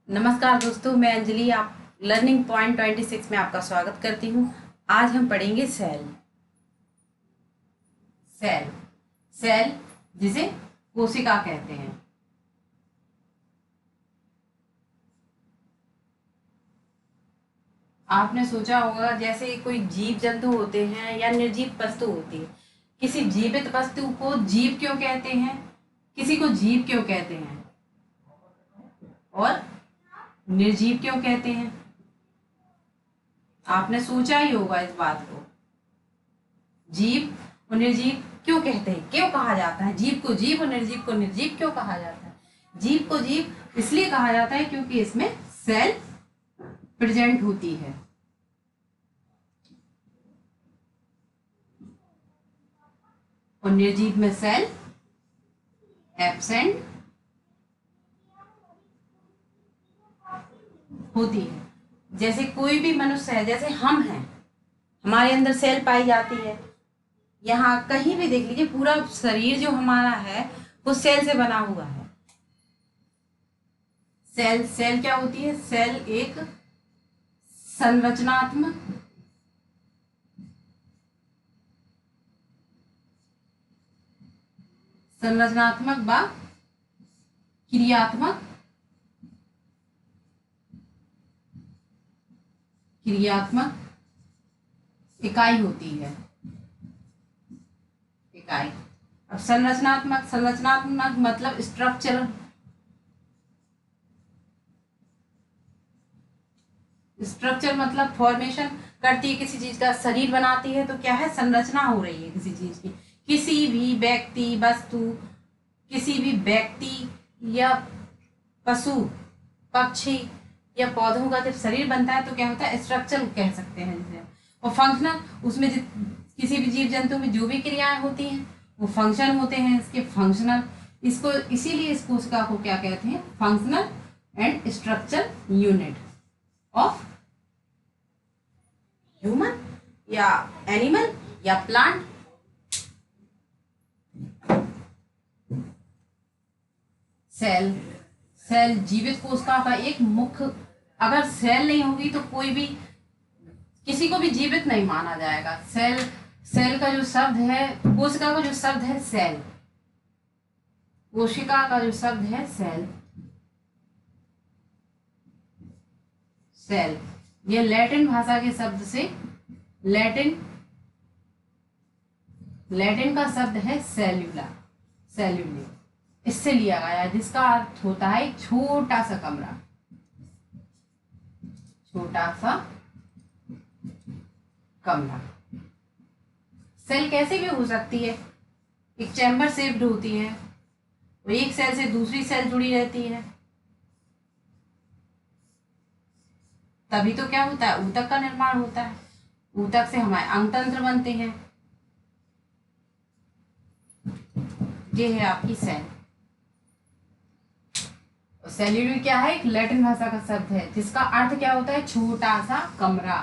नमस्कार दोस्तों, मैं अंजलि आप लर्निंग पॉइंट 26 में आपका स्वागत करती हूँ। आज हम पढ़ेंगे सेल। सेल सेल जिसे कोशिका कहते हैं। आपने सोचा होगा जैसे कोई जीव जंतु होते हैं या निर्जीव वस्तु होती है, किसी जीवित वस्तु को जीव क्यों कहते हैं, किसी को जीव क्यों कहते हैं और निर्जीव क्यों कहते हैं। आपने सोचा ही होगा इस बात को। जीव और निर्जीव क्यों कहते हैं, क्यों कहा जाता है जीव को जीव और निर्जीव को निर्जीव क्यों कहा जाता है। जीव को जीव इसलिए कहा जाता है क्योंकि इसमें सेल प्रेजेंट होती है और निर्जीव में सेल एब्सेंट होती है। जैसे कोई भी मनुष्य है, जैसे हम हैं, हमारे अंदर सेल पाई जाती है। यहाँ कहीं भी देख लीजिए, पूरा शरीर जो हमारा है वो सेल से बना हुआ है। सेल क्या होती है? सेल एक संरचनात्मक व क्रियात्मक इकाई होती है। इकाई। अब संरचनात्मक मतलब स्ट्रक्चर मतलब फॉर्मेशन करती है, किसी चीज का शरीर बनाती है। तो क्या है? संरचना हो रही है किसी चीज की। किसी भी व्यक्ति वस्तु, किसी भी व्यक्ति या पशु पक्षी या पौधों का जब शरीर बनता है तो क्या होता है? स्ट्रक्चर कह सकते हैं जिसे। और फंक्शनल, उसमें किसी भी जीव जंतु में जो भी क्रियाएं होती हैं वो फंक्शन होते हैं इसके, फंक्शनल। इसको इसीलिए इस कोशिका को क्या कहते हैं? Functional and structure unit of human या एनिमल या प्लांट। सेल जीवित कोशिका का एक मुख्य, अगर सेल नहीं होगी तो कोई भी, किसी को भी जीवित नहीं माना जाएगा। सेल का जो शब्द है, कोशिका का जो शब्द है सेल, कोशिका का जो शब्द है सेल, ये लैटिन भाषा के शब्द से, लैटिन का शब्द है सेल्यूला, इससे लिया गया है, जिसका अर्थ होता है एक छोटा सा कमरा। सेल कैसे भी हो सकती है, एक चैम्बर शेप्ड होती है और एक सेल से दूसरी सेल जुड़ी रहती है, तभी तो क्या होता है? ऊतक का निर्माण होता है। ऊतक से हमारे अंग तंत्र बनते हैं। ये है आपकी सेल। सेल्यूलर क्या है? एक लैटिन भाषा का शब्द है जिसका अर्थ क्या होता है? छोटा सा कमरा।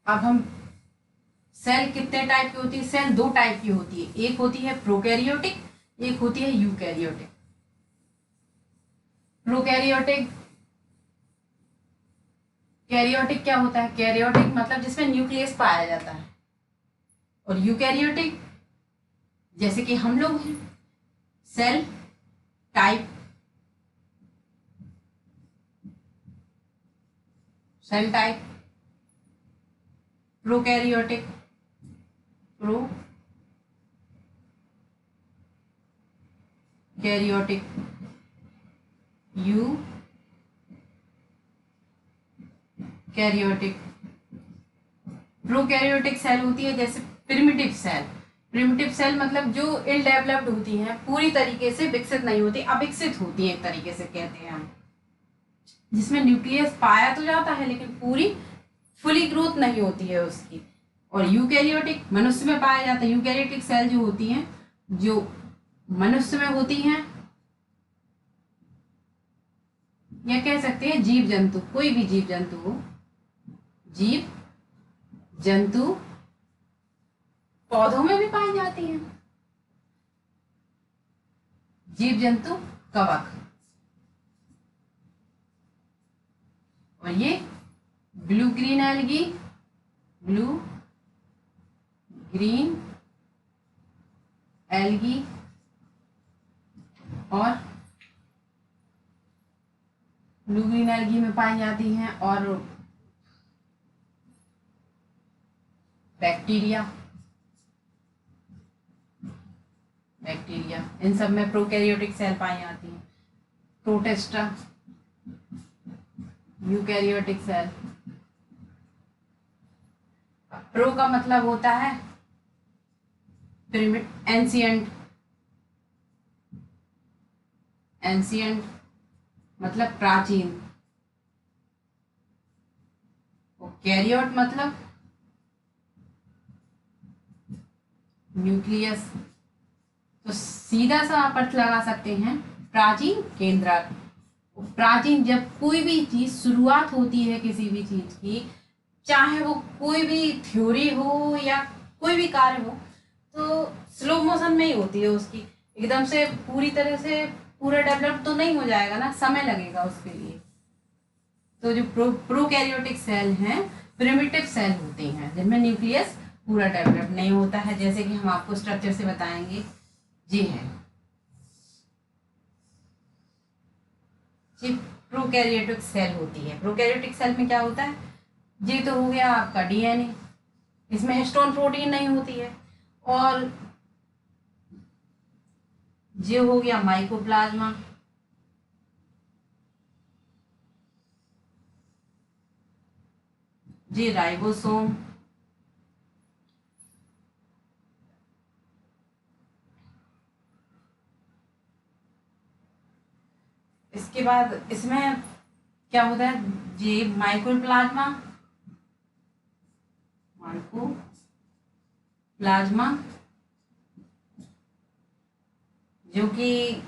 अब हम, सेल कितने टाइप की होती है? सेल दो टाइप की होती है, एक होती है प्रोकैरियोटिक, एक होती है यूकैरियोटिक। प्रोकैरियोटिक, कैरियोटिक क्या होता है? कैरियोटिक मतलब जिसमें न्यूक्लियस पाया जाता है, और यूकैरियोटिक जैसे कि हम लोग हैं। Cell type, prokaryotic, eukaryotic. Prokaryotic cell होती है जैसे प्रिमिटिव सेल मतलब जो इल डेवलप्ड होती हैं, पूरी तरीके से विकसित नहीं होती, अविकसित होती है एक तरीके से कहते हैं हम, जिसमें न्यूक्लियस पाया तो जाता है लेकिन फुली ग्रोथ नहीं होती है उसकी। और यूकैरियोटिक मनुष्य में पाया जाता है। यूकैरियोटिक सेल जो होती हैं, जो मनुष्य में होती हैं, या कह सकते हैं जीव जंतु, कोई भी जीव जंतु हो, जीव जंतु पौधों में भी पाई जाती हैं। जीव जंतु कवक, और ये blue green algae, blue green algae, और ब्लू ग्रीन एल्गी में पाई जाती हैं, और बैक्टीरिया, इन सब में प्रोकैरियोटिक सेल पाई जाती हैं। Protista, eukaryotic cell. प्रो का मतलब होता है एंशिएंट, एंशिएंट मतलब प्राचीन, और कैरियोट मतलब न्यूक्लियस। तो सीधा सा आप अर्थ लगा सकते हैं प्राचीन केंद्रक। प्राचीन, जब कोई भी चीज शुरुआत होती है किसी भी चीज की, चाहे वो कोई भी थ्योरी हो या कोई भी कार्य हो, तो स्लो मोशन में ही होती है उसकी, एकदम से पूरी तरह से पूरा डेवलप तो नहीं हो जाएगा ना, समय लगेगा उसके लिए। तो जो प्रोकैरियोटिक सेल हैं प्रिमिटिव सेल होते हैं जिनमें न्यूक्लियस पूरा डेवलप नहीं होता है, जैसे कि हम आपको स्ट्रक्चर से बताएंगे। जी है, जी प्रोकैरियोटिक सेल होती है। प्रोकैरियोटिक सेल में क्या होता है, ये तो हो गया आपका डीएनए, इसमें हिस्टोन प्रोटीन नहीं होती है, और ये हो गया माइकोप्लाज्मा, ये राइबोसोम, इसके बाद इसमें क्या होता है, ये माइकोप्लाज्मा, जो कि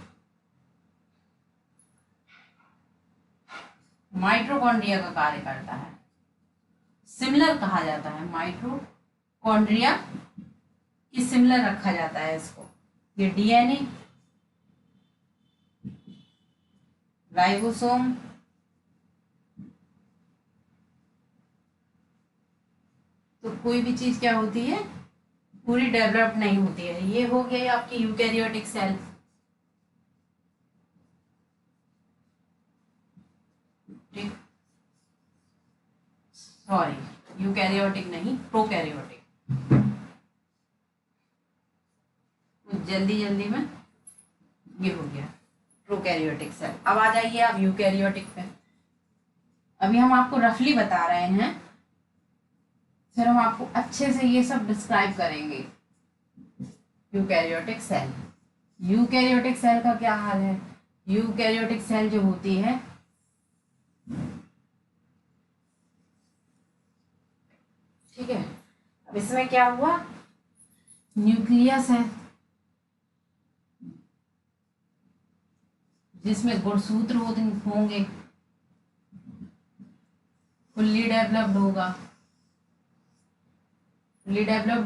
माइटोकॉन्ड्रिया का कार्य करता है, सिमिलर कहा जाता है, माइटोकॉन्ड्रिया की सिमिलर रखा जाता है इसको। ये डीएनए, राइबोसोम, तो कोई भी चीज क्या होती है, पूरी डेवलप नहीं होती है। ये हो गया आपकी यूकैरियोटिक सेल। ठीक, सॉरी यूकैरियोटिक नहीं, प्रोकैरियोटिक। जल्दी जल्दी में ये हो गया प्रोकैरियोटिक सेल। अब आ जाइए आप यूकैरियोटिक पे। अभी हम आपको रफली बता रहे हैं, फिर हम आपको अच्छे से ये सब डिस्क्राइब करेंगे। यूकैरियोटिक सेल, यूकैरियोटिक सेल का क्या हाल है। यूकैरियोटिक सेल जो होती है, ठीक है, अब इसमें क्या हुआ, न्यूक्लियस है जिसमें गुणसूत्र होंगे, फुल्ली डेवलप्ड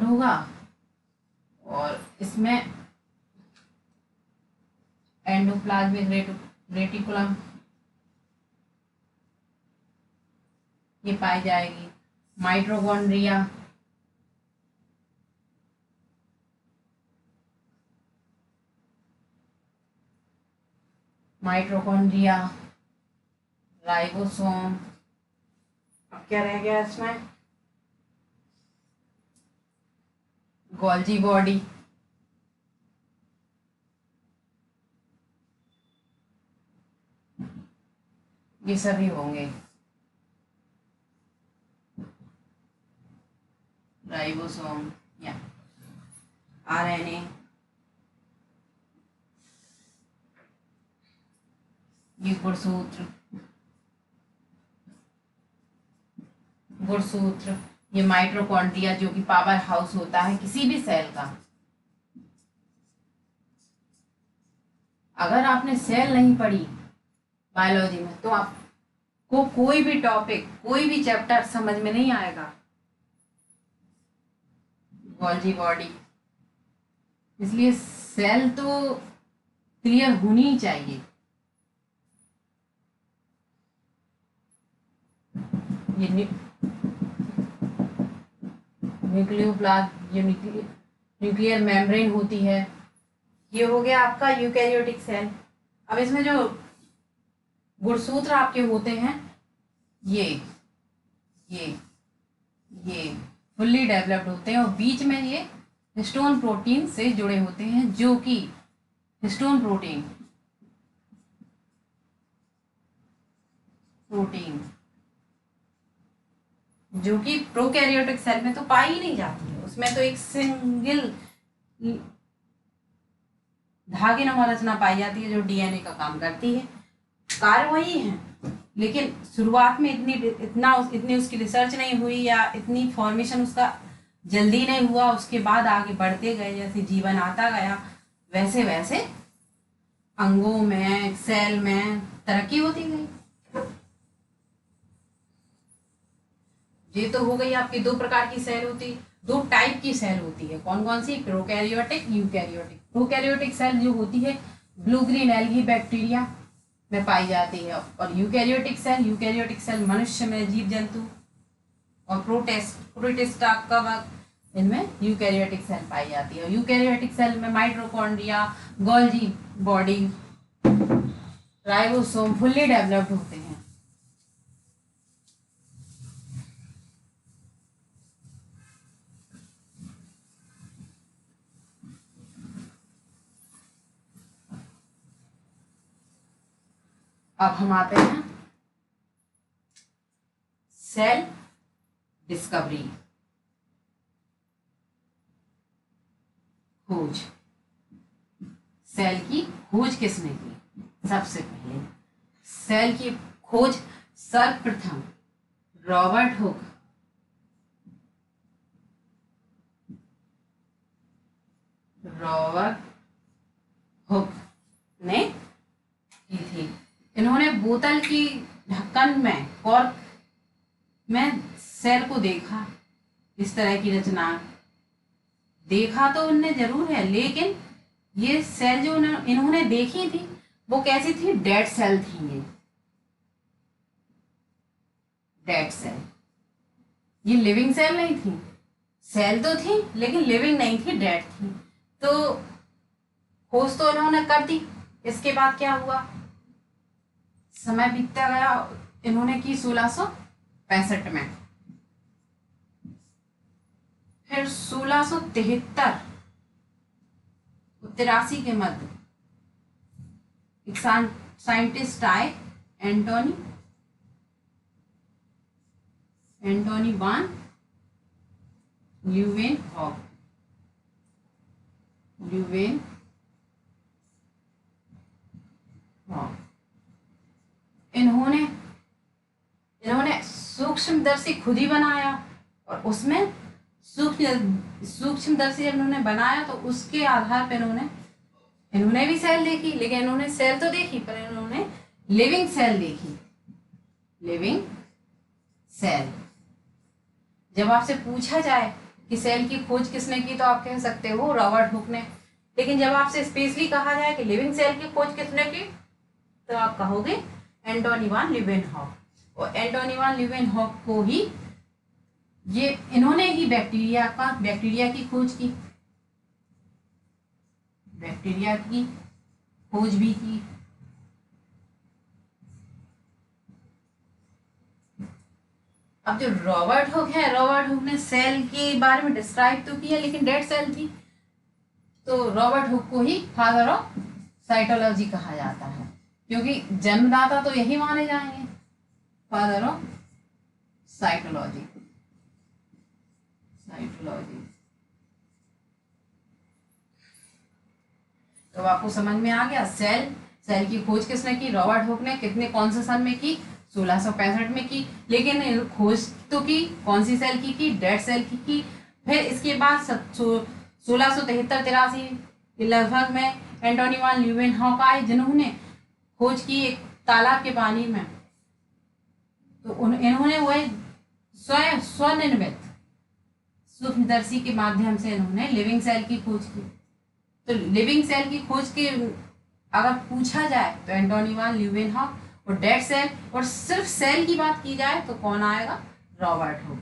होगा, और इसमें एंडोप्लाज्मिक रेटिकुलम ये पाई जाएगी। Mitochondria, ribosome. अब क्या रह गया इसमें, गोल्जी बॉडी, ये सभी होंगे। राइबोसोम या आरएनए, ये गुणसूत्र, ये माइटोकॉन्ड्रिया जो कि पावर हाउस होता है किसी भी सेल का। अगर आपने सेल नहीं पढ़ी बायोलॉजी में, तो आपको कोई भी टॉपिक, कोई भी चैप्टर समझ में नहीं आएगा। गोल्जी बॉडी, इसलिए सेल तो क्लियर होनी चाहिए। ये न्यूक्लियोप्लास्ट, ये न्यूक्लियर मेम्ब्रेन होती है। ये हो गया आपका यूकैरियोटिक सेल। अब इसमें जो गुणसूत्र आपके होते हैं, ये ये ये फुल्ली डेवलप्ड होते हैं और बीच में ये हिस्टोन प्रोटीन से जुड़े होते हैं, जो कि हिस्टोन प्रोटीन जो कि प्रोकैरियोटिक सेल में तो पाई ही नहीं जाती है। उसमें तो एक सिंगल धागे नुमा रचना पाई जाती है जो डीएनए का काम करती है। कार्य वही है, लेकिन शुरुआत में इतनी उसकी रिसर्च नहीं हुई या इतनी फॉर्मेशन उसका जल्दी नहीं हुआ। उसके बाद आगे बढ़ते गए, जैसे जीवन आता गया वैसे वैसे अंगों में, सेल में तरक्की होती गई। ये तो हो गई आपकी दो प्रकार की सेल होती, दो टाइप की सेल होती है। कौन कौन सी? Prokaryotic, eukaryotic. प्रोकैरियोटिक सेल जो होती है ब्लू ग्रीन एल्गी बैक्टीरिया में पाई जाती है, और यूकैरियोटिक सेल मनुष्य में, जीव जंतु और प्रोटिस्टा, कवक, इनमें यूकैरियोटिक सेल पाई जाती है। यूकैरियोटिक सेल में mitochondria, Golgi body, ribosome fully developed होते हैं। अब हम आते हैं सेल डिस्कवरी, खोज। सेल की खोज किसने की? सबसे पहले सेल की खोज सर्वप्रथम रॉबर्ट हुक ने की थी। इन्होंने बोतल की ढक्कन में कॉर्क में सेल को देखा, इस तरह की रचना देखा तो उनने जरूर है, लेकिन ये सेल जो इन्होंने देखी थी वो कैसी थी? डेड सेल थी। ये डेड सेल, ये लिविंग सेल नहीं थी। सेल तो थी लेकिन लिविंग नहीं थी, डेड थी। तो खोज तो इन्होंने कर दी। इसके बाद क्या हुआ? समय बीतता गया। इन्होंने की 1665 में, फिर 1673 के मध्य एक साइंटिस्ट आए, एंटोनी वान ल्यूवेनहॉक। इन्होंने सूक्ष्मदर्शी खुद ही बनाया, और उसमें सूक्ष्मदर्शी जब इन्होंने बनाया तो उसके आधार पर इन्होंने भी सेल देखी, लेकिन इन्होंने सेल तो देखी पर इन्होंने लिविंग सेल देखी। Living cell. जब आपसे पूछा जाए कि सेल की खोज किसने की तो आप कह सकते हो रॉबर्ट हुक ने, लेकिन जब आपसे स्पेशली कहा जाए कि लिविंग सेल की खोज किसने की तो आप कहोगे एंटोनी वान ल्यूवेनहॉक। और एंटोनी वान ल्यूवेनहॉक को ही इन्होंने ही बैक्टीरिया की खोज की, बैक्टीरिया की खोज भी की। अब जो रॉबर्ट हुक ने सेल के बारे में डिस्क्राइब तो किया, लेकिन डेड सेल थी, तो रॉबर्ट हुक को ही फादर ऑफ साइटोलॉजी कहा जाता है, क्योंकि जन्मदाता तो यही माने जाएंगे, फादर ऑफ साइटोलॉजी। तो आपको समझ में आ गया सेल की खोज किसने की? रॉबर्ट हुक ने। कितने, कौन से सन में की? 1665 में की। लेकिन खोज तो की कौन सी सेल की? डेड सेल की। फिर इसके बाद 1673-83 के लगभग में एंटोनी वान ल्यूवेनहॉक आए, जिन्होंने खोज की एक तालाब के पानी में। तो इन्होंने वह स्वनिर्मित सूक्ष्मदर्शी के माध्यम से इन्होंने लिविंग सेल की खोज की। तो लिविंग सेल की खोज के अगर पूछा जाए तो एंटोनी वान ल्यूवेनहॉक, और डेड सेल और सिर्फ सेल की बात की जाए तो कौन आएगा? Robert Hooke.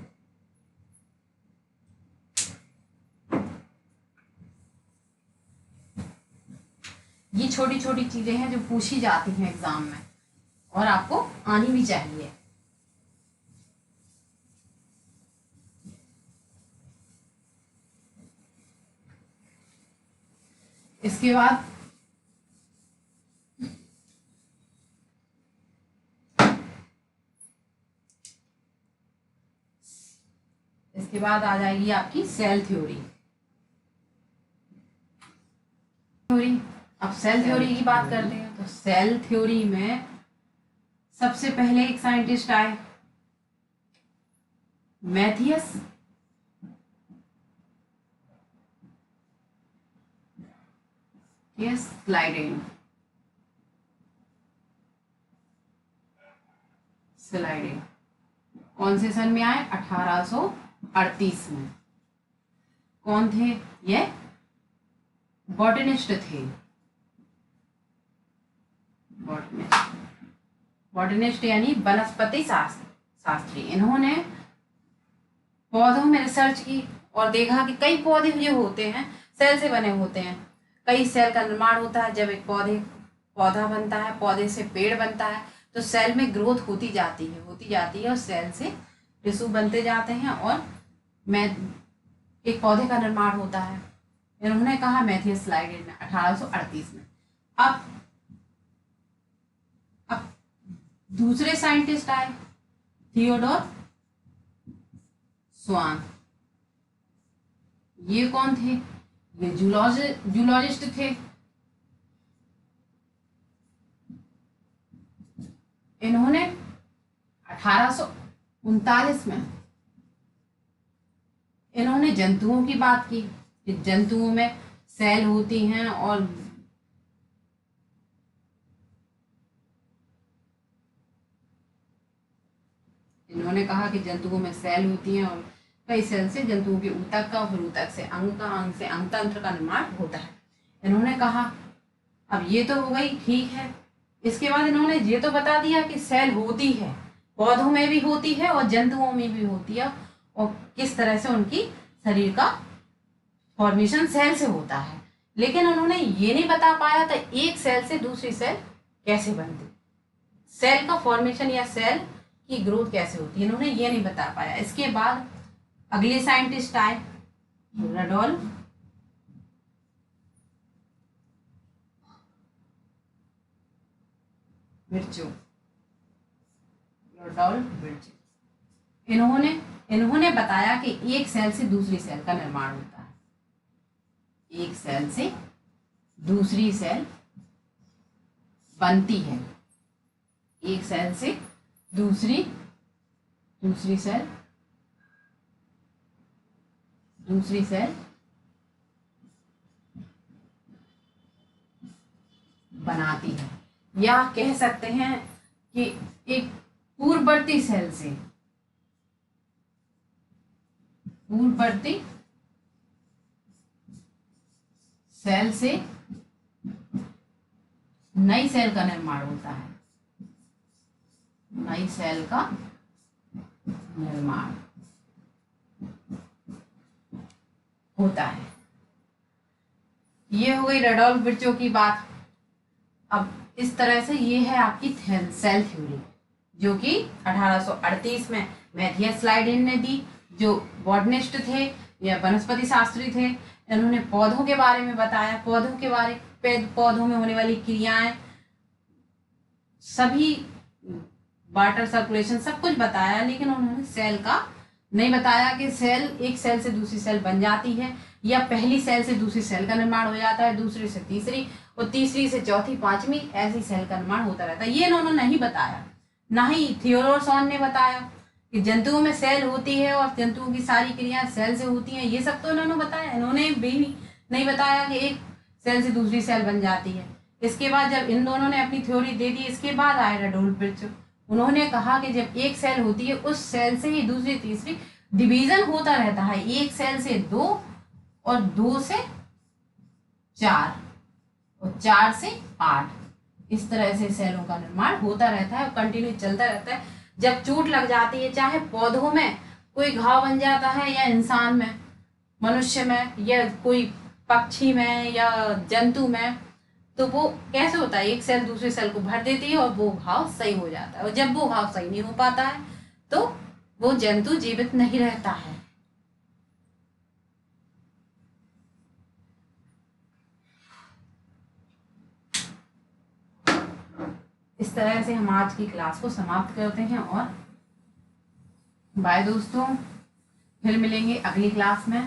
ये छोटी छोटी चीजें हैं जो पूछी जाती हैं एग्जाम में और आपको आनी भी चाहिए। इसके बाद आ जाएगी आपकी सेल थ्योरी। अब सेल थ्योरी की बात करते हैं तो सेल थ्योरी में सबसे पहले एक साइंटिस्ट आए, मैथियस स्लाइडेन। कौन से सन में आए? 1838 में। कौन थे ये? बॉटनिस्ट थे। बॉटनिस्ट यानी वनस्पति शास्त्री। इन्होंने पौधों में रिसर्च की और देखा कि कई पौधे जो होते हैं सेल से बने होते हैं। कई सेल का निर्माण होता है। जब एक पौधा बनता है, पौधे से पेड़ बनता है, तो सेल में ग्रोथ होती जाती है और सेल से टिश्यू बनते जाते हैं और एक पौधे का निर्माण होता है। इन्होंने कहा मैथियस स्लाइडेन ने 1838 में। अब दूसरे साइंटिस्ट आए, थियोडोर स्वान। ये कौन थे? ये जूलॉजिस्ट थे। इन्होंने 1839 में इन्होंने जंतुओं की बात की कि जंतुओं में सेल होती हैं और इन्होंने कहा कि जंतुओं में सेल होती हैं और कई सेल से जंतुओं के ऊतक का, फिर ऊतक से अंग का, अंग से अंग तंत्र का निर्माण होता है। इन्होंने कहा अब ये तो हो गई, ठीक है। इसके बाद इन्होंने ये तो बता दिया कि सेल होती है, पौधों में भी होती है और जंतुओं में भी होती है, और किस तरह से उनकी शरीर का फॉर्मेशन सेल से होता है। लेकिन उन्होंने ये नहीं बता पाया था एक सेल से दूसरी सेल कैसे बनती, सेल का फॉर्मेशन या सेल की ग्रोथ कैसे होती है, इन्होंने ये नहीं बता पाया। इसके बाद अगले साइंटिस्ट आए, रडोल्फ विर्चो। इन्होंने बताया कि एक सेल से दूसरी सेल का निर्माण होता है। एक सेल से दूसरी सेल बनती है, एक सेल से दूसरी सेल बनाती है। या कह सकते हैं कि एक पूर्ववर्ती सेल से नई सेल का निर्माण होता है। नई सेल का निर्माण होता है। ये हो गई रडोल्फ विर्चो की बात। अब इस तरह से ये है आपकी सेल थ्योरी, जो कि 1838 में मैथियस स्लाइडेन ने दी, जो बॉटनिस्ट थे या वनस्पति शास्त्री थे। इन्होंने पौधों के बारे में बताया, पौधों में होने वाली क्रियाएं, सभी वाटर सर्कुलेशन सब कुछ बताया। लेकिन उन्होंने सेल का नहीं बताया कि सेल एक सेल से दूसरी सेल बन जाती है या पहली सेल से दूसरी सेल का निर्माण हो जाता है, दूसरी से तीसरी और तीसरी से चौथी, पांचवी, ऐसी सेल का निर्माण होता रहता है। ये इन्होंने नहीं बताया। ना ही थियोडोर स्वान ने बताया कि जंतुओं में सेल होती है और जंतुओं की सारी क्रियाएं सेल से होती हैं। ये सब तो इन्होंने बताया। इन्होंने भी नहीं बताया कि एक सेल से दूसरी सेल बन जाती है। इसके बाद जब इन दोनों ने अपनी थ्योरी दे दी, इसके बाद आए रडोल्फ विर्चो। उन्होंने कहा कि जब एक सेल होती है उस सेल से ही दूसरी तीसरी डिवीजन होता रहता है। एक सेल से 2 और 2 से 4 और 4 से 8। इस तरह से सेलों का निर्माण होता रहता है और कंटिन्यू चलता रहता है। जब चोट लग जाती है, चाहे पौधों में कोई घाव बन जाता है या इंसान में, मनुष्य में, या कोई पक्षी में या जंतु में, तो वो कैसे होता है, एक सेल दूसरे सेल को भर देती है और वो घाव सही हो जाता है। और जब वो घाव सही नहीं हो पाता है तो वो जंतु जीवित नहीं रहता है। इस तरह से हम आज की क्लास को समाप्त करते हैं और बाय दोस्तों, फिर मिलेंगे अगली क्लास में।